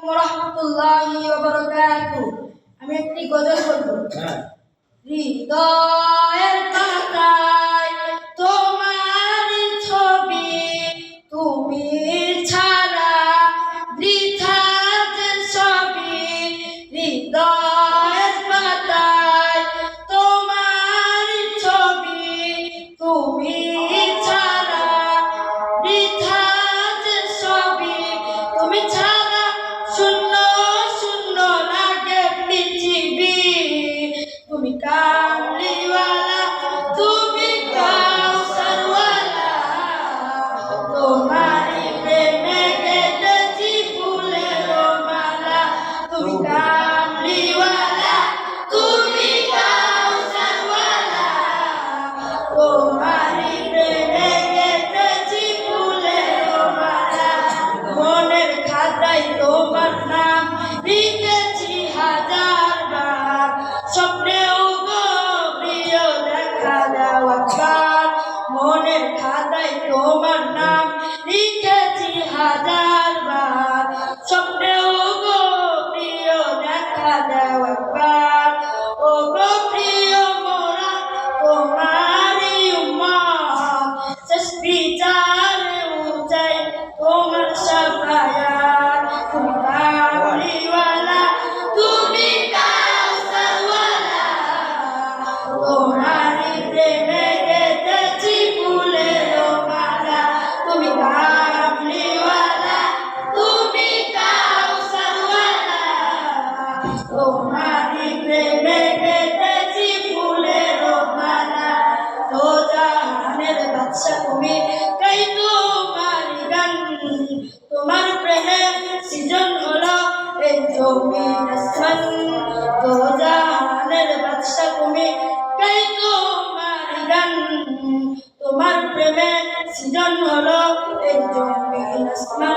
ওয়া রাহমাতুল্লাহি ওয়া বারাকাতুহু। আমি একটি গজল বলবো। হৃদয়ের পাতায় তোমার ছবি, তুমি ছাড়া বৃথা যে ছবি। হৃদয়ের পাতায় তোমার ছবি, তুমি ছাড়া বৃথা যে ছবি। তুমি ছাড়া শূন্য শূন্য লাগে পৃথিবী। তুমি কামলিওয়ালা, তুমি কাউসারওয়ালা, তোমারই প্রেমে গেঁথেছি ফুলের মালা। তুমি কামলিওয়ালা, তুমি কাউসারওয়ালা, তোমারই প্রেমে গেঁথেছি ফুলের মালা। মনের খাতায় তোমার নাম লিখেছি হাজার বার, স্বপ্নেও গো প্রিয় দেখা দাও একবার। মনের খাতায় তোমার নাম লিখেছি হাজার বার, স্বপ্নেও গো প্রিয় দেখা দাও একবার। ও গো প্রিয় মোরা তোমারই উম্মত, শেষ বিচারে উঠাই তোমার শাফায়াত। তুমি কামলিওয়ালা, তুমি কাউসারওয়ালা, তোমারই প্রেমে গেঁথেছি ফুলের মালা। তুমি কামলিওয়ালা, তুমি কাউসারওয়ালা, তোমারই প্রেমে গেঁথেছি ফুলের মালা। তো জাহানের বাদশা তুমি, গাই তোমারই গান। তোমার প্রেমে সৃজন হলো এই জমিন আসমান। তো জাহানের বাদশা তুমি, গাই তোমারই গান। তোমার প্রেমে সৃজন হলো এই জমিন আসমান।